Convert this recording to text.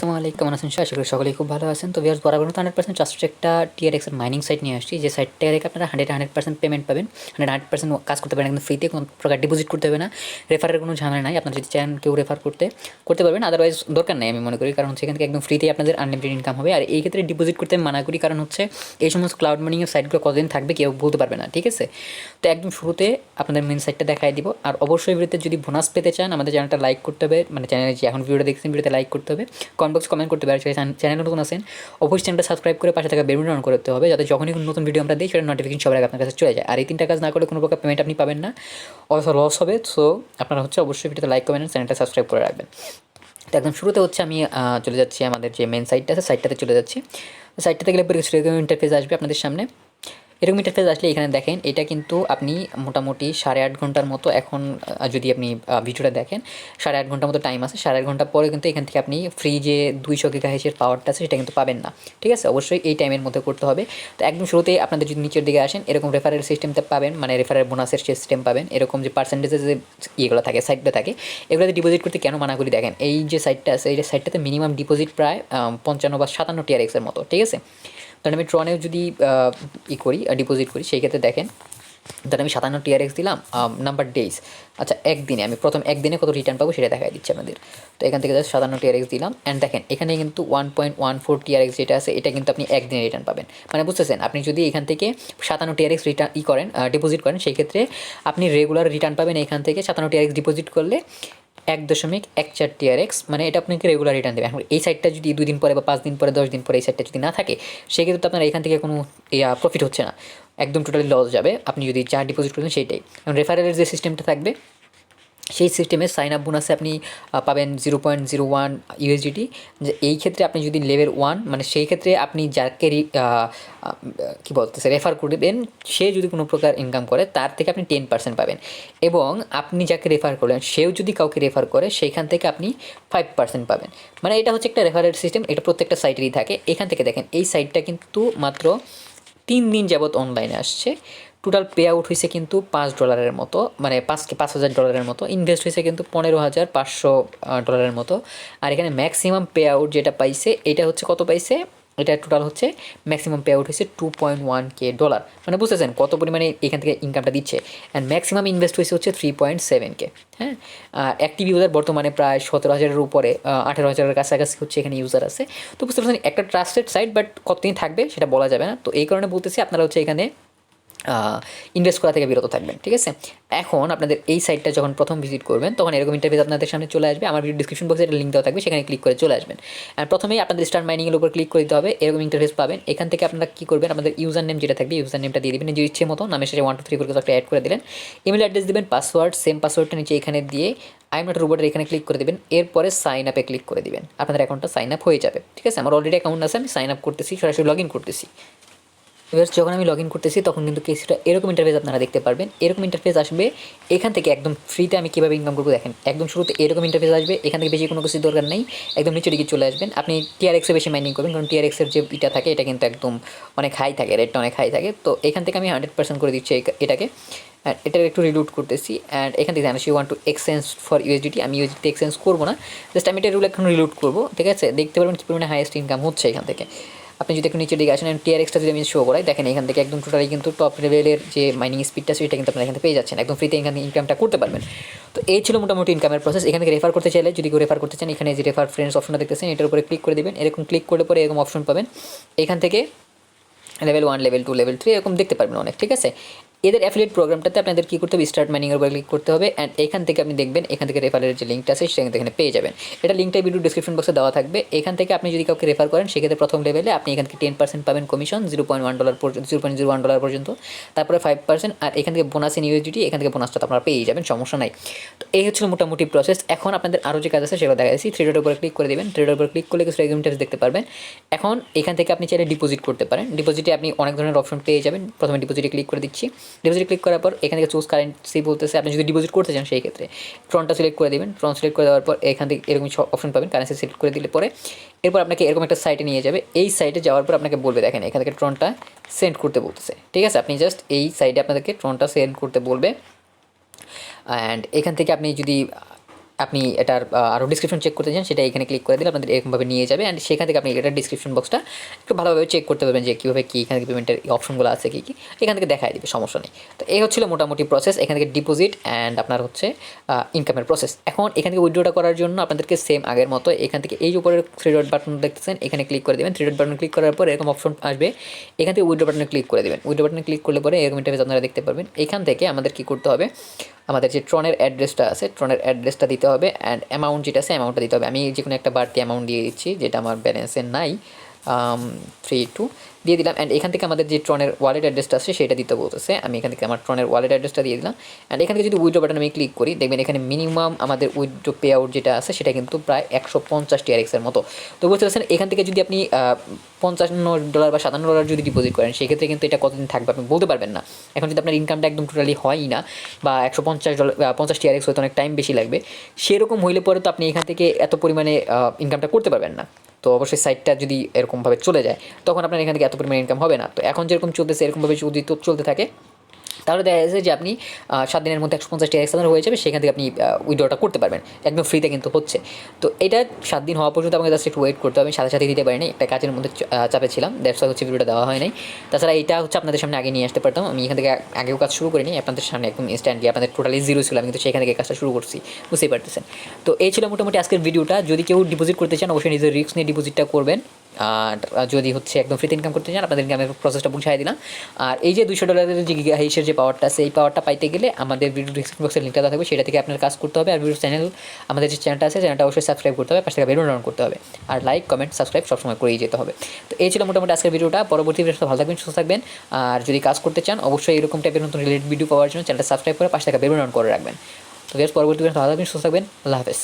আসসালামু আলাইকুম, কেমন আছেন? আশা করি সকলেই খুব ভালো আছেন। তো ভিউয়ার্স, বরাবর মতো 100% ট্রাস্টেড একটা TRX এর মাইনিং সাইট নিয়ে আসছি, যে সাইটটা থেকে আপনারা 100% পেমেন্ট পাবেন, 100% কাজ করতে পারেন একদম ফ্রিতে, কোনো প্রকার ডিপোজিট করতে হবে না, রেফারের কোনো ঝামেলা নাই। আপনারা যদি চান কেউ রেফার করতে পারবেন, আদারওয়াইজ দরকার নাই আমি মনে করি, কারণ সেখান থেকে একদম ফ্রিতেই আপনাদের আনলিমিটেড ইনকাম হবে। আর এই ক্ষেত্রে ডিপোজিট করতে আমি মানা করি, কারণ হচ্ছে এই সমস্ত ক্লাউড মাইনিংয়ের সাইটগুলো কতদিন থাকবে কেউ বলতে পারবে না, ঠিক আছে? তো একদম শুরুতে আপনাদের মেন সাইটটা দেখাই দিব। আর অবশ্যই ভিডিওতে যদি বোনাস পেতে চান আমাদের চ্যানেলটা লাইক করতে হবে, মানে চ্যানেলে যে এখন ভিডিওটা দেখছেন ভিডিওতে লাইক করতে হবে, কমেন্ট বক্স কমেন্ট করতে পারে। চ্যানেল নতুন আছেন অবশ্যই চ্যানেলটা সাবস্ক্রাইব করে পাশে থাকা বেল বাটন অন করতে হবে, যাতে যখনই কোনো নতুন ভিডিও আমরা দিই সেটা নোটিফিকেশন সবার আগে আপনার কাছে চলে যায়। আর এই তিনটা কাজ না করলে কোনো প্রকার পেমেন্ট আপনি পাবেন না, অথবা লস হবে। সো আপনারা হচ্ছে অবশ্যই ভিডিওতে লাইক কমেন্ট চ্যানেলটা সাবস্ক্রাইব করে রাখবেন। তো একদম শুরুতে হচ্ছে আমি চলে যাচ্ছি আমাদের যে মেন সাইটটা আছে, সাইটটাতে চলে যাচ্ছি। সাইটটাতে গেলে পরে এরকম ইন্টারফেস আসবে আপনাদের সামনে। এরকম ইন্টারফেস আসলে এখানে দেখেন, এটা কিন্তু আপনি মোটামুটি 8.5 ঘন্টার মতো এখন যদি আপনি ভিডিওটা দেখেন, 8.5 ঘন্টার মতো টাইম আছে। 8.5 ঘন্টা পরে কিন্তু এখান থেকে আপনি ফ্রি যে 200 গিগাহার্টজের পাওয়ারটা আছে সেটা কিন্তু পাবেন না, ঠিক আছে? অবশ্যই এই টাইমের মধ্যে করতে হবে। তো একদম শুরুতেই আপনাদের যদি নিচের দিকে আসেন, এরকম রেফারেল সিস্টেমটা পাবেন, মানে রেফারেল বোনাসের সিস্টেম পাবেন। এরকম যে পার্সেন্টেজের যে ইয়েগুলো থাকে, সাইটটা থাকে, এগুলোতে ডিপোজিট করতে কেন মানা করি দেখেন, এই যে সাইটটা আছে, এই সাইটটাতে মিনিমাম ডিপোজিট প্রায় 55 বা 57 TRXের মতো, ঠিক আছে? তাহলে আমি ট্রনেও যদি ডিপোজিট করি, সেই ক্ষেত্রে দেখেন, ধরেন আমি 57 TRX দিলাম, নাম্বার ডেজ, আচ্ছা একদিনে আমি প্রথম একদিনে কত রিটার্ন পাবো সেটা দেখাই দিচ্ছি আপনাদের। তো এখান থেকে জাস্ট 57 TRX দিলাম, অ্যান্ড দেখেন এখানে কিন্তু 1.14 TRX যেটা আছে, এটা কিন্তু আপনি একদিনে রিটার্ন পাবেন। মানে বুঝতেছেন, আপনি যদি এখান থেকে 57 TRX রিটার্ন ডিপোজিট করেন, সেই ক্ষেত্রে আপনি রেগুলার রিটার্ন পাবেন এখান থেকে 57 TRX ডিপোজিট করলে 1.14 TRX, মানে এটা আপনাকে রেগুলার রিটার্ন দেবে। এখন এই সাইটটা যদি 2 দিন পরে বা 5 দিন পরে 10 দিন পরে এই সাইটটা যদি না থাকে, সেক্ষেত্রে তো আপনার এখান থেকে কোনো প্রফিট হচ্ছে না, একদম টোটালি লস যাবে আপনি যদি যা ডিপোজিট করবেন সেইটাই। এবং রেফারেলের যে সিস্টেমটা থাকবে, সেই সিস্টেমে সাইন আপ বোনাসে আপনি পাবেন 0.01 USDT। যে এই ক্ষেত্রে আপনি যদি লেভেল 1, মানে সেই ক্ষেত্রে আপনি যাকে কী বলতেছে রেফার করবেন, সে যদি কোনো প্রকার ইনকাম করে তার থেকে আপনি 10% পাবেন। এবং আপনি যাকে রেফার করলেন সেও যদি কাউকে রেফার করে, সেইখান থেকে আপনি 5% পাবেন। মানে এটা হচ্ছে একটা রেফারেল সিস্টেম, এটা প্রত্যেকটা সাইটেরই থাকে। এখান থেকে দেখেন এই সাইটটা কিন্তু মাত্র 3 দিন যাবৎ অনলাইনে আসছে। টোটাল পে আউট হয়েছে কিন্তু $5 মতো, মানে $5,000 মতো। ইনভেস্ট হয়েছে কিন্তু $15,500 মতো। আর এখানে ম্যাক্সিমাম পে আউট যেটা পাইছে, এটা হচ্ছে কত পাইছে, এটা টোটাল হচ্ছে ম্যাক্সিমাম পে আউট হয়েছে $2.1K। মানে বুঝতেছেন কত পরিমাণে এখান থেকে ইনকামটা দিচ্ছে। অ্যান্ড ম্যাক্সিমাম ইনভেস্ট হয়েছে হচ্ছে 3.7K। হ্যাঁ, অ্যাক্টিভ ইউজার বর্তমানে প্রায় 17,000-এর উপরে, 18,000-এর কাছাকাছি হচ্ছে এখানে ইউজার আছে। তো বুঝতে পারছেন একটা ট্রাস্টেড সাইট, বাট কতদিন থাকবে সেটা বলা যাবে না। তো এই কারণে বলতেছি আপনারা হচ্ছে এখানে ইনভেস্ট করা থেকে বিরত থাকবেন, ঠিক আছে? এখন আপনাদের এই সাইটটা যখন প্রথম ভিজিট করবেন, তখন এরকম ইন্টারফেস আপনাদের সামনে চলে আসবে। আমার ভিডিও ডিসক্রিপশন বক্সে একটা লিঙ্ক দেওয়া থাকবে, সেখানে ক্লিক করে চলে আসবেন। আর প্রথমেই আপনাদের স্টার্ট মাইনিংয়ের উপর ক্লিক করে দিতে হবে, এরকম ইন্টারফেস পাবেন। এখান থেকে আপনারা কী করবেন, আপনাদের ইউজার নেম যেটা থাকবে, ইউজার নেমটা দিয়ে দেবেন নিজের ইচ্ছে মতো, নামের সাথে 1 2 3 করে একটা অ্যাড করে দিলেন। ইমেল অ্যাড্রেস দেবেন, পাসওয়ার্ড, সেম পাসওয়ার্ডটা নিচে এখানে দিয়ে আই এম নট রোবটের এখানে ক্লিক করে দেবেন। এরপরে সাইন আপে ক্লিক করে দিবেন, আপনাদের অ্যাকাউন্টটা সাইন আপ হয়ে যাবে, ঠিক আছে? আমার অলরেডি অ্যাকাউন্ট আছে, আমি সাইন আপ করতেছি, সরাসরি লগ ইন করতেছি। এবার যখন আমি লগ ইন করতেছি, তখন কিন্তু কিছুটা এরকম ইন্টারফেস আপনারা দেখতে পারবেন। এরকম ইন্টারফেস আসবে, এখান থেকে একদম ফ্রিতে আমি কীভাবে ইনকাম করবো দেখেন। একদম শুরুতে এরকম ইন্টারফেস আসবে, এখান থেকে বেশি কোনো কিছু দরকার নেই, একদম নিচের দিকে চলে আসবেন। আপনি TRX-এ বেশি মাইনিং করবেন, কারণ TRX-এর যে ইটা থাকে, এটা কিন্তু একদম অনেক হাই থাকে, রেটটা অনেক হাই থাকে। তো এখান থেকে আমি 100% করে দিচ্ছি এটাকে। অ্যান্ড এটার একটু রিলুট করতেছি, অ্যান্ড এখান থেকে জানাচ্ছি want to exchange for USDT। আমি USDT এক্সচেঞ্জ করবো না, জাস্ট আমি এটা রুল এখন রিলুট করবো, ঠিক আছে? দেখতে পারবেন কী পরিমাণে হাইয়েস্ট ইনকাম হচ্ছে এখান থেকে। আপনি যদি একটু নিচের দিকে আসেন, TRX-টা যদি আমি শো করাই, দেখেন এখান থেকে একদম টোটালি কিন্তু টপ লেভেলের যে মাইনিং স্পিডটা আছে, সেটা কিন্তু আপনারা এখান থেকে পেয়ে যাচ্ছেন, একদম ফ্রিতে এখানে ইনকামটা করতে পারবেন। তো এই ছিল মোটামুটি ইনকামের প্রসেস। এখান থেকে রেফার করতে চাইলে, যদি কেউ রেফার করতে চান, এখানে যে রেফার ফ্রেন্ডস অপশনটা দেখতেছেন, এটার উপরে ক্লিক করে দেবেন। এরকম ক্লিক করলে পরে এরকম অপশন পাবেন, এখান থেকে লেভেল 1, লেভেল 2, লেভেল 3 এরকম দেখতে পারবেন অনেক, ঠিক আছে? এদের অ্যাফিলিয়েট প্রোগ্রামটাতে আপনাদের কী করতে হবে, স্টার্ট মাইনিংয়ের উপরে ক্লিক করতে হবে। অ্যান্ড এখান থেকে আপনি দেখবেন, এখান থেকে রেফারের যে লিঙ্কটা আছে সেটা কিন্তু এখানে পেয়ে যাবেন। এটা লিঙ্কটা ভিডিও ডিসক্রিপশন বক্সে দেওয়া থাকবে। এখান থেকে আপনি যদি কাউকে রেফার করেন, সেক্ষেত্রে প্রথম লেভেলে আপনি এখান থেকে 10% পাবেন কমিশন, $0.01 পর্যন্ত, তারপরে 5%, আর এখান থেকে বোনাস ইন USDT, এখান থেকে বোনাসটা আপনারা পেয়ে যাবেন, সমস্যা নাই। তো এই হচ্ছে মোটামুটি প্রসেস। এখন আপনাদের আরও যে কাজ আছে সেগুলো দেখা যাচ্ছে। 3 ডটের উপরে ক্লিক করে দেবেন, 3 ডটের উপরে ক্লিক করলে কিছু রেগুমেন্টার্স দেখতে পারবেন। এখন এখান থেকে আপনি চাইলে ডিপোজিট করতে পারেন। ডিপোজিটে আপনি অনেক ধরনের অপশন পেয়ে যাবেন। প্রথমে ডিপোজিটে ক্লিক করে দিচ্ছি। ডিপোজিটে ক্লিক করার পর এখান থেকে চুজ কারেন্সি বলতেছে, আপনি যদি ডিপোজিট করতে চান সেই ক্ষেত্রে ট্রনটা সিলেক্ট করে দেবেন। ট্রন সিলেক্ট করে দেওয়ার পর এখান থেকে এরকম অপশন পাবেন, কারেন্সি সিলেক্ট করে দিলে পরে এরপর আপনাকে এরকম একটা সাইটে নিয়ে যাবে। এই সাইটে যাওয়ার পর আপনাকে বলবে, দেখেন এখান থেকে ট্রনটা সেন্ড করতে বলতেছে, ঠিক আছে? আপনি জাস্ট এই সাইটে আপনাদেরকে ট্রনটা সেন্ড করতে বলবে। অ্যান্ড এখান থেকে আপনি যদি আপনি এটার আরও ডিসক্রিপশন চেক করতে চান, সেটা এখানে ক্লিক করে দিলে আপনাদের এরকমভাবে নিয়ে যাবে। অ্যান্ড সেখান থেকে আপনি এটার ডিসক্রিপশন বক্সটা একটু ভালোভাবে চেক করতে পারবেন যে কীভাবে কী এখান থেকে পেমেন্টের অপশনগুলো আছে কী কী, এখান থেকে দেখাই দিবে, সমস্যা নেই। তো এই হচ্ছিল মোটামুটি প্রসেস এখান থেকে ডিপোজিট অ্যান্ড আপনার হচ্ছে ইনকামের প্রসেস। এখন এখান থেকে উইথড্রটা করার জন্য আপনাদেরকে সেম আগের মতো এখান থেকে এই যে উপরের 3 ডট বাটন দেখতেছেন, এখানে ক্লিক করে দেবেন। 3 ডট বাটন ক্লিক করার পর এরকম অপশন আসবে, এখান থেকে উইথড্র বাটনে ক্লিক করে দেবেন। উইথড্র বাটনে ক্লিক করলে পরে এরকম ইন্টারফেস আপনারা দেখতে পারবেন। এখান থেকে আমাদের কী করতে হবে, আমাদের যে ট্রনের অ্যাড্রেসটা আছে, ট্রনের অ্যাড্রেসটা দিতে হবে অ্যান্ড অ্যামাউন্ট যেটা আছে অ্যামাউন্টটা দিতে হবে। আমি যে কোনো একটা বাড়তি অ্যামাউন্ট দিয়ে দিচ্ছি যেটা আমার ব্যালেন্সে নাই, 3-2 দিয়ে দিলাম। অ্যান্ড এখান থেকে আমাদের যে ট্রনের ওয়ালেট অ্যাড্রেসটা আছে সেটা দিতে বলতেছে, আমি এখান থেকে আমার ট্রনের ওয়ালেট অ্যাড্রেসটা দিয়ে দিলাম। অ্যান্ড এখান থেকে যদি উইথড্র বাটন আমি ক্লিক করি, দেখবেন এখানে মিনিমাম আমাদের উইথড্র পে আউট যেটা আছে সেটা কিন্তু প্রায় 150 TRX-এর মতো। তো বুঝতে পারছেন, এখান থেকে যদি আপনি $55 বা $57 যদি ডিপোজিট করেন, সেক্ষেত্রে কিন্তু এটা কতদিন থাকবে আপনি বলতে পারবেন না। এখন যদি আপনার ইনকামটা একদম টোটালি হয়ই না, বা $150 TRX হয়তো অনেক টাইম বেশি লাগবে, সেরকম হইলে পরে তো আপনি এখান থেকে এত পরিমাণে ইনকামটা করতে পারবেন না। তো অবশ্যই সাইটটা যদি এরকমভাবে চলে যায়, তখন আপনার এখান থেকে এত পরিমাণে ইনকাম হবে না। তো এখন যেরকম চলতেছে এরকমভাবে যদি তো চলতে থাকে, তাহলে দেখা যাচ্ছে যে আপনি 7 দিনের মধ্যে 150 TRX আপনার হয়ে যাবে, সেখান থেকে আপনি উইথড্রটা করতে পারবেন একদম ফ্রিতে কিন্তু হচ্ছে। তো এটা 7 দিন হওয়া পর্যন্ত আমাকে জাস্ট একটু ওয়েট করতে হবে। আমি সাথে সাথে দিতে পারিনি, একটা কাজের মধ্যে চাপে ছিলাম, দ্যাটস ওয়াই হচ্ছে ভিডিওটা দেওয়া হয় নাই। তাছাড়া এটা হচ্ছে আপনাদের সামনে আগে নিয়ে আসতে পারতাম, আমি এখান থেকে আগেও কাজ শুরু করিনি, আপনাদের সামনে একদম ইনস্ট্যান্টলি আপনাদের টোটালি জিরো ছিল, আমি কিন্তু সেখান থেকে কাজটা শুরু করছি, বুঝতেই পারতেছেন। তো এই ছিল মোটামুটি আজকের ভিডিওটা। যদি কেউ ডিপোজিট করতে চান অবশ্যই নিজের রিস্ক নিয়ে ডিপোজিটটা করবেন। আর যদি হচ্ছে একদম ফ্রিতে ইনকাম করতে চান, আপনাদের ইনকামের প্রসেসটা বুঝাই দিলাম। আর এই যে $200 যে গিগা হাইসের যে পাওয়ারটা আছে, এই পাওয়ারটা পাইতে গেলে আমাদের ভিডিও ডিসক্রিপশন বক্সের লিঙ্কটা দেওয়া থাকবে, সেটা থেকে আপনার কাজ করতে হবে। আর ভিডিও চ্যানেল, আমাদের যে চ্যানেলটা আছে চ্যানেলটা অবশ্যই সাবস্ক্রাইব করতে হবে, পাশে থেকে বেল ডাউন করতে হবে, আর লাইক কমেন্ট সাবস্ক্রাইব সবসময় করেই যেতে হবে। তো এই ছিল মোটামুটি আজকের ভিডিওটা। পরবর্তী ভিডিওতে ভালো থাকবেন, সুস্থ থাকবেন। আর যদি কাজ করতে চান অবশ্যই এরকম টাইপের নতুন রিলেটেড ভিডিও পাওয়ার জন্য চ্যানেলটা সাবস্ক্রাইব করে পাশে থেকে বেল ডাউন করে রাখবেন। তো পরবর্তী ভিডিওতে ভালো থাকবেন, সুস্থ থাকবেন। আল্লাহ হাফেজ।